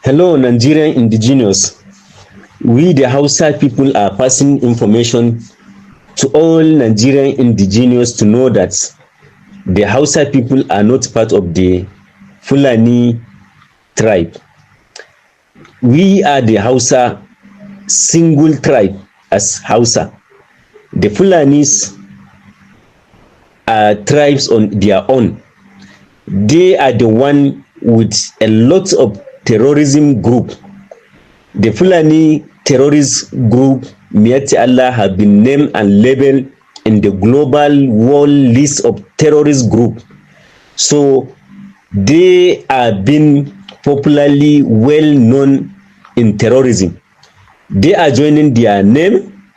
Hello, Nigerian indigenous. We, the Hausa people, are passing information to all Nigerian indigenous to know that the Hausa people are not part of the Fulani tribe. We are the Hausa single tribe as Hausa. The Fulanis are tribes on their own. They are the one with a lot of terrorism group. The Fulani terrorist group, Miati Allah, have been named and labeled in the global world list of terrorist group. So they are being popularly well known in terrorism. They are joining their name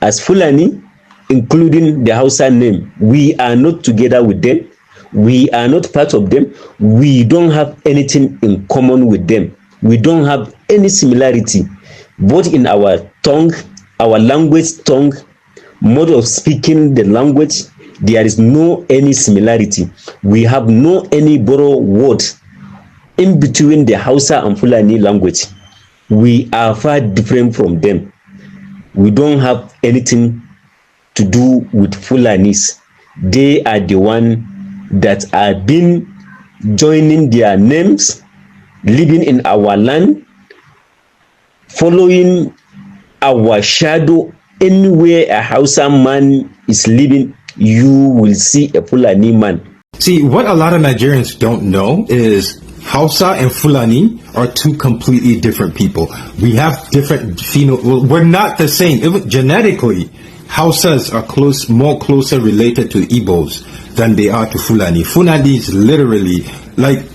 as Fulani, including the Hausa name. We are not together with them. We are not part of them. We don't have anything in common with them. We don't have any similarity, both in our tongue, our language tongue, mode of speaking the language. There is no any similarity. We have no any borrowed word in between the Hausa and Fulani language. We are far different from them. We don't have anything to do with Fulanis. They are the one that are been joining their names, living in our land, following our shadow. Anywhere a Hausa man is living, you will see a Fulani man. See, what a lot of Nigerians don't know is Hausa and Fulani are two completely different people. We have different phenotypes. We're not the same. Genetically, Hausas are more closer related to Igbos than they are to Fulani. Fulani is literally like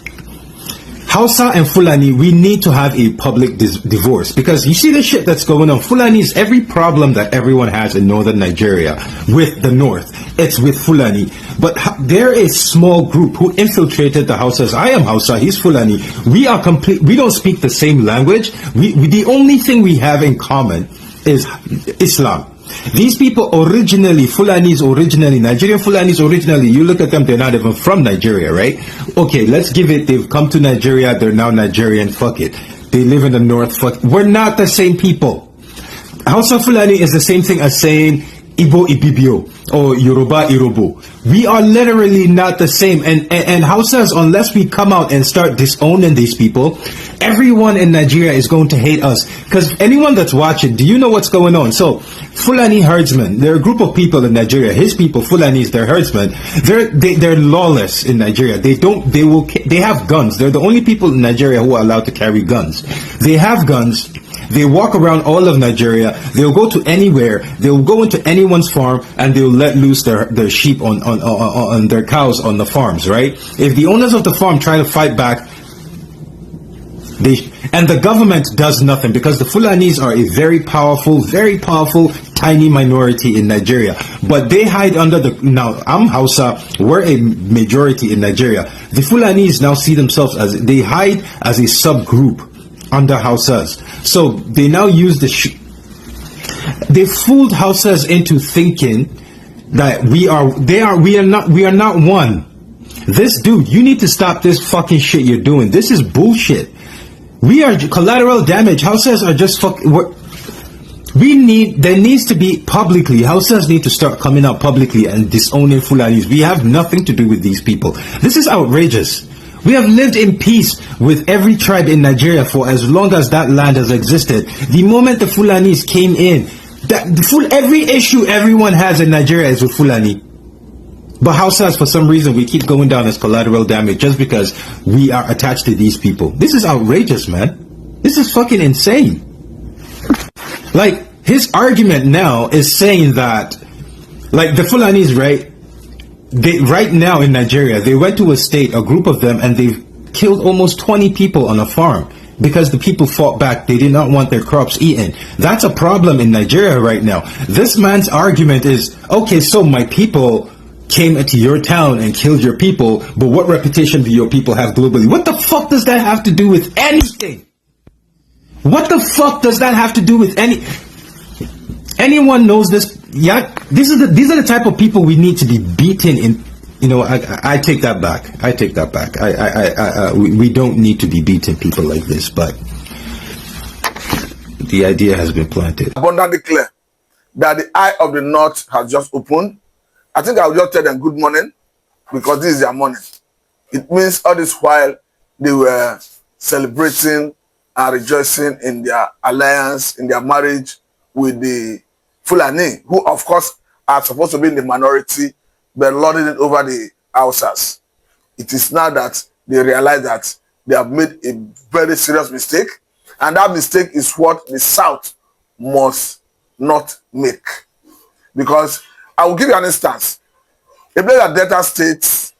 Hausa and Fulani. We need to have a public divorce, because you see the shit that's going on. Fulani is every problem that everyone has in northern Nigeria with the north. It's with Fulani. But there is a small group who infiltrated the Hausas. I am Hausa, he's Fulani. We are complete. We don't speak the same language. The only thing we have in common is Islam. These people originally, Nigerian Fulanis originally, you look at them, they're not even from Nigeria, right? Okay, let's give it, they've come to Nigeria, they're now Nigerian, fuck it. They live in the north, fuck it. We're not the same people. Hausa Fulani is the same thing as saying Igbo Ibibio or Yoruba Irobo. We are literally not the same. And Hausas, unless we come out and start disowning these people, everyone in Nigeria is going to hate us. Because anyone that's watching, do you know what's going on? So, Fulani herdsmen, they're a group of people in Nigeria. His people, Fulanis, they're herdsmen. They're lawless in Nigeria. They have guns. They're the only people in Nigeria who are allowed to carry guns. They have guns. They walk around all of Nigeria. They'll go to anywhere. They'll go into anyone's farm and they'll let loose their sheep on their cows on the farms, right? If the owners of the farm try to fight back, and the government does nothing, because the Fulanis are a very powerful, tiny minority in Nigeria. But they hide under now I'm Hausa, we're a majority in Nigeria. The Fulanis now see themselves as, they hide as a subgroup under Hausas. So they now use they fooled Hausas into thinking that we are not one. This dude, you need to stop this fucking shit you're doing. This is bullshit. We are collateral damage. Hausas are just there needs to be publicly, Hausas need to start coming out publicly and disowning Fulanis. We have nothing to do with these people. This is outrageous. We have lived in peace with every tribe in Nigeria for as long as that land has existed. The moment the Fulanis came in, every issue everyone has in Nigeria is with Fulani. But Hausas, for some reason, we keep going down as collateral damage just because we are attached to these people. This is outrageous, man. This is fucking insane. Like, his argument now is saying that, like, the Fulanis, right? Right now in Nigeria, they went to a group of them, and they've killed almost 20 people on a farm because the people fought back. They did not want their crops eaten. That's a problem in Nigeria right now. This man's argument is, okay, so my people came into your town and killed your people, but what reputation do your people have globally? What the fuck does that have to do with anything? What the fuck does that have to do with anyone knows this? Yeah, these are the type of people we need to be beaten in. You know, I take that back. I take that back. We don't need to be beating people like this, but the idea has been planted. Abundantly clear that the eye of the north has just opened. I think I'll just tell them good morning because this is their morning. It means all this while they were celebrating and rejoicing in their alliance, in their marriage with the Fulani, who of course are supposed to be in the minority, but lording it over the Hausas. It is now that they realize that they have made a very serious mistake, and that mistake is what the South must not make. Because I will give you an instance. A place like Delta States,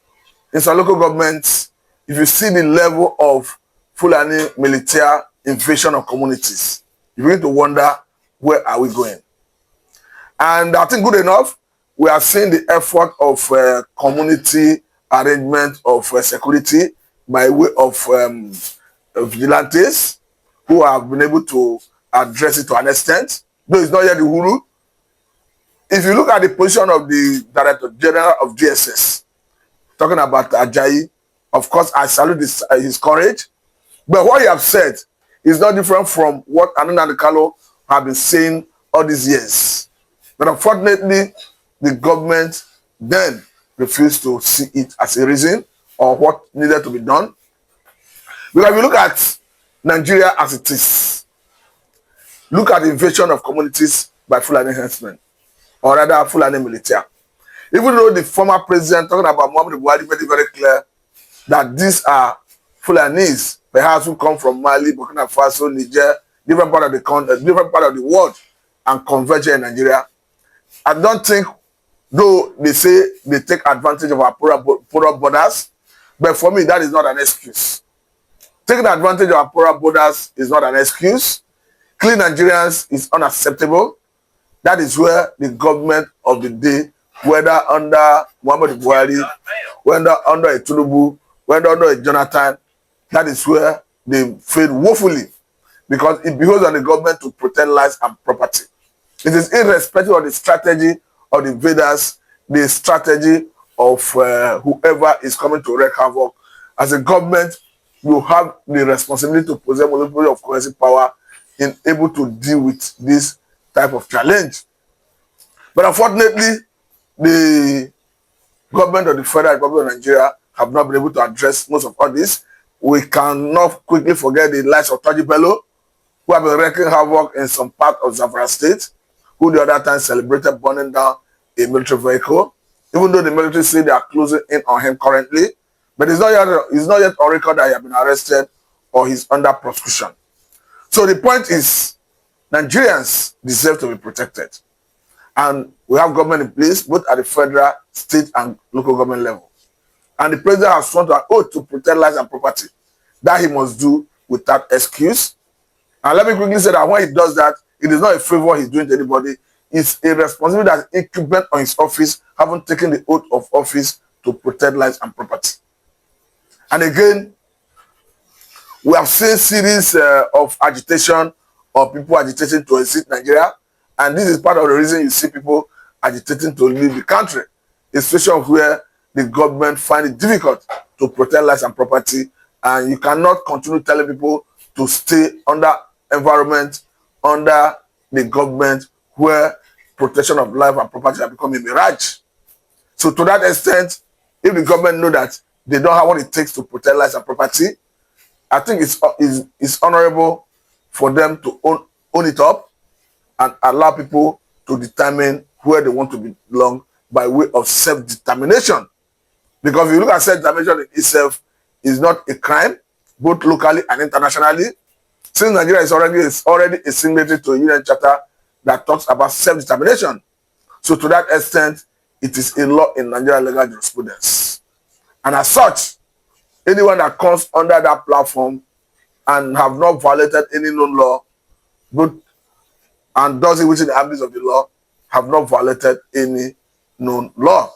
in some local governments, if you see the level of Fulani military invasion of communities, you begin to wonder, where are we going? And I think good enough, we are seeing the effort of community arrangement of security by way of vigilantes who have been able to address it to an extent, though it's not yet the Hulu. If you look at the position of the Director General of DSS, talking about Ajayi, of course, I salute his courage, but what he has said is not different from what Anuna Kalo have been saying all these years. But unfortunately, the government then refused to see it as a reason or what needed to be done. Because if you look at Nigeria as it is, look at the invasion of communities by Fulani herdsmen, or rather Fulani military. Even though the former president, talking about Muhammad Buhari, made it very clear that these are Fulanis, perhaps who come from Mali, Burkina Faso, Niger, different part of the country, different part of the world, and converge in Nigeria. I don't think, though they say they take advantage of our poorer borders, but for me, that is not an excuse. Taking advantage of our poorer borders is not an excuse. Killing Nigerians is unacceptable. That is where the government of the day, whether under Muhammad Buhari, whether under a Tinubu, whether under a Jonathan, that is where they failed woefully, because it behoves on the government to protect lives and property. It is irrespective of the strategy of the invaders, the strategy of whoever is coming to wreak havoc. As a government, you have the responsibility to possess monopoly of coercive power in able to deal with this type of challenge. But unfortunately, the government of the Federal Republic of Nigeria have not been able to address most of all this. We cannot quickly forget the likes of Taji Bello, who have been wreaking havoc in some part of Zamfara State, who the other time celebrated burning down a military vehicle, even though the military say they are closing in on him currently. But it's not yet on record that he has been arrested or he's under prosecution. So the point is, Nigerians deserve to be protected. And we have government in place, both at the federal, state, and local government level. And the president has sworn to an oath to protect lives and property. That he must do without excuse. And let me quickly say that when he does that, it is not a favor he's doing to anybody. It's a responsibility that's incumbent on his office, having taken the oath of office to protect lives and property. And again, we have seen series of agitation or people agitating to exit Nigeria. And this is part of the reason you see people agitating to leave the country. A situation where the government find it difficult to protect lives and property. And you cannot continue telling people to stay under environment, under the government, where protection of life and property have become a mirage. So to that extent, if the government know that they don't have what it takes to protect lives and property, I think it's honorable for them to own it up and allow people to determine where they want to belong by way of self-determination. Because if you look at self-determination in itself, is not a crime, both locally and internationally. Since Nigeria is already a signatory to a UN Charter that talks about self-determination. So to that extent, it is a law in Nigeria legal jurisprudence. And as such, anyone that comes under that platform and have not violated any known law, but and does it within the ambit of the law, have not violated any known law.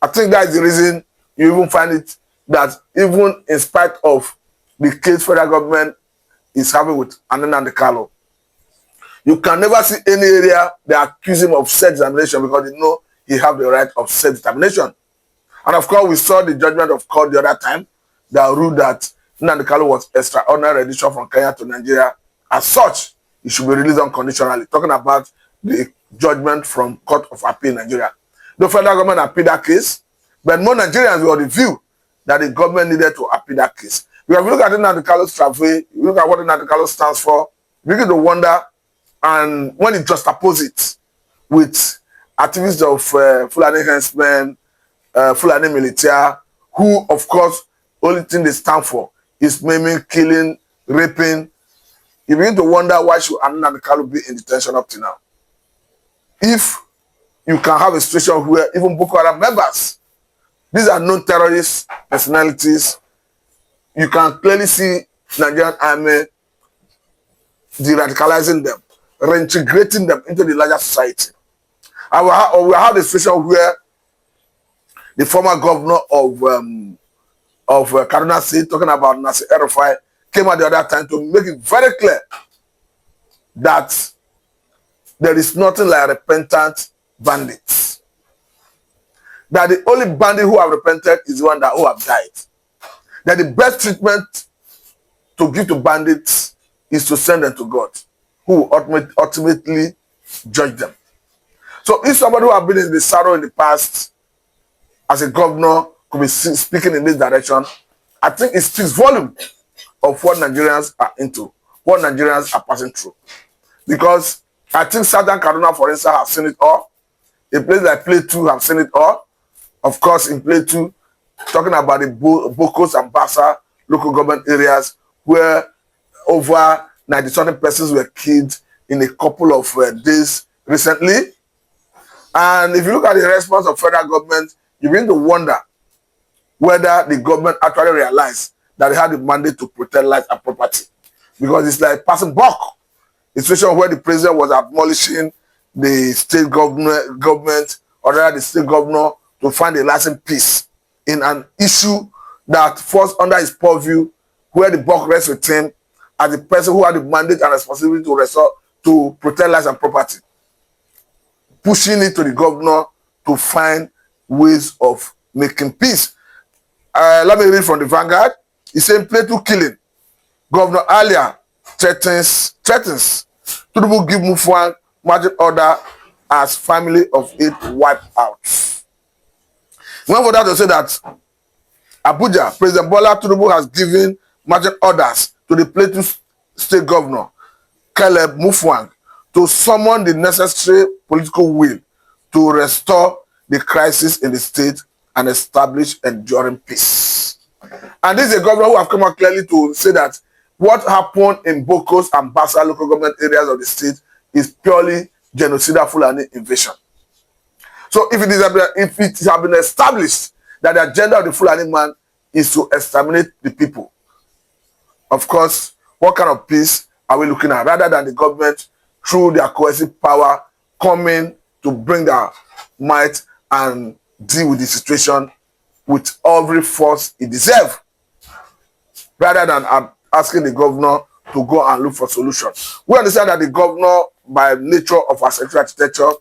I think that is the reason you even find it that even in spite of the case federal government is having with Ananda Kalo, you can never see any area they accuse him of self-determination because they know he have the right of self-determination. And of course, we saw the judgment of court the other time that ruled that Nnamdi Kanu was extraordinary rendition from Kenya to Nigeria. As such, he should be released unconditionally. Talking about the judgment from Court of Appeal in Nigeria. The federal government appealed that case, but more Nigerians were of the view that the government needed to appeal that case. Because if you look at Nnamdi Kanu's travel, you look at what Nnamdi Kanu stands for, you begin to wonder, and when you juxtapose it with activists of Fulani henchmen, Fulani military, who, of course, only thing they stand for is maiming, killing, raping, you begin to wonder why should Nnamdi Kanu be in detention up to now. If you can have a situation where even Boko Haram members, these are known terrorist personalities, you can clearly see Nigerian army de-radicalizing them, reintegrating them into the larger society. And we have a situation where the former governor of Kaduna State, talking about Nasir El-Rufai, came at the other time to make it very clear that there is nothing like repentant bandits. That the only bandit who have repented is the one who have died. That the best treatment to give to bandits is to send them to God, who will ultimately judge them. So if somebody who have been in the sorrow in the past as a governor could be speaking in this direction, I think it speaks volume of what Nigerians are into, what Nigerians are passing through. Because I think Southern Kaduna, for instance, have seen it all. A place like Plateau have seen it all. Of course, in Plateau, talking about the Bokos and Bassa local government areas where over 90-something persons were killed in a couple of days recently. And if you look at the response of federal government, you begin to wonder whether the government actually realized that they had the mandate to protect life and property. Because it's like passing buck. A situation where the president was admonishing the state government or rather the state governor to find a lasting peace in an issue that falls under his purview, where the buck rests with him as the person who had the mandate and responsibility to protect lives and property, pushing it to the governor to find ways of making peace. Let me read from the Vanguard. He's saying Plateau killing. Governor Alia threatens Tinubu give Mufwang margin order as family of 8 wiped out. One for that to say that Abuja, President Bola Tinubu has given margin orders to the Plateau State Governor, Caleb Mufwang, to summon the necessary political will to restore the crisis in the state and establish enduring peace. And this is a governor who have come out clearly to say that what happened in Bokos and Bassa local government areas of the state is purely genocidal Fulani invasion. So if it has been established that the agenda of the Fulani man is to exterminate the people, of course, what kind of peace are we looking at? Rather than the government, through their coercive power, coming to bring their might and deal with the situation with every force it deserves, rather than asking the governor to go and look for solutions. We understand that the governor, by nature of our sexual architecture,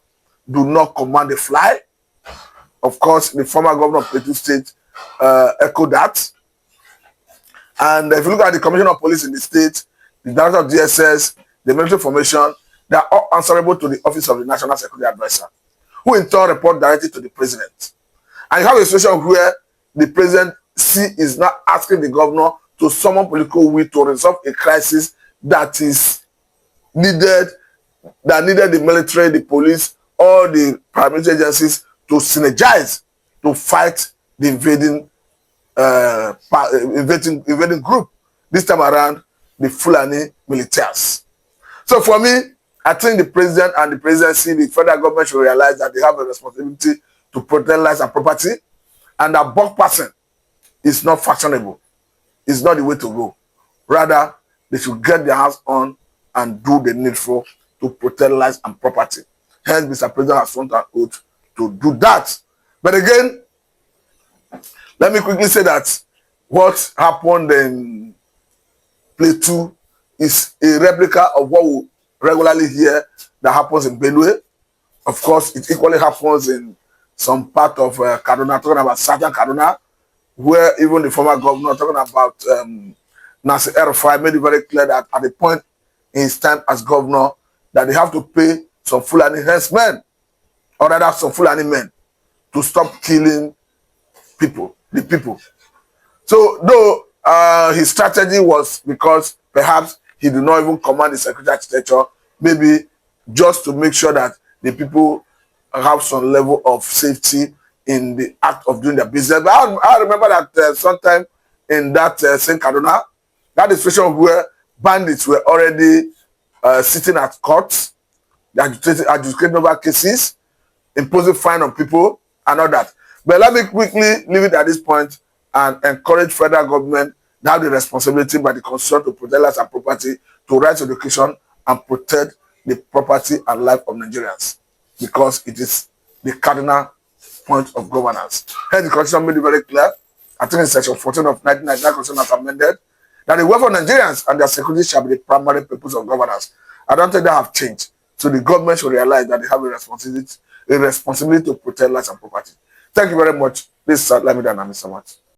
do not command the fly. Of course, the former governor of Plateau State echoed that. And if you look at the Commissioner of Police in the state, the Director of DSS, the military formation, they are all answerable to the Office of the National Security Advisor, who in turn report directly to the President. And you have a situation where the President is not asking the governor to summon political will to resolve a crisis that is needed, that needed the military, the police, all the paramilitary agencies to synergize to fight the invading group. This time around, the Fulani militias. So for me, I think the president and the presidency, the federal government should realize that they have a responsibility to protect lives and property, and that buck person is not fashionable. It's not the way to go. Rather, they should get their hands on and do the needful to protect lives and property. Hence, Mr. President has sworn an oath to do that. But again, let me quickly say that what happened in Plateau is a replica of what we regularly hear that happens in Benue. Of course, it equally happens in some part of Kaduna, talking about Southern Kaduna, where even the former governor, talking about Nasir El-Rufai, made it very clear that at the point in his time as governor that they have to pay some Fulani herdsmen, or rather some Fulani men, to stop killing people, the people. So though his strategy was because perhaps he did not even command the security architecture, maybe just to make sure that the people have some level of safety in the act of doing their business. But I remember that sometime in that same Kaduna, that is situation where bandits were already sitting at courts, adjudicating over cases, imposing fine on people and all that. But let me quickly leave it at this point and encourage federal government to have the responsibility by the constitution to protect lives and property, to right to education and protect the property and life of Nigerians, because it is the cardinal point of governance. Hence, the constitution made it very clear, I think in section 14 of 1999 constitution as amended, that the welfare of Nigerians and their security shall be the primary purpose of governance. I don't think that have changed. So the government should realize that they have a responsibility to protect lives and property. Thank you very much. This is Lamida Nami Samat.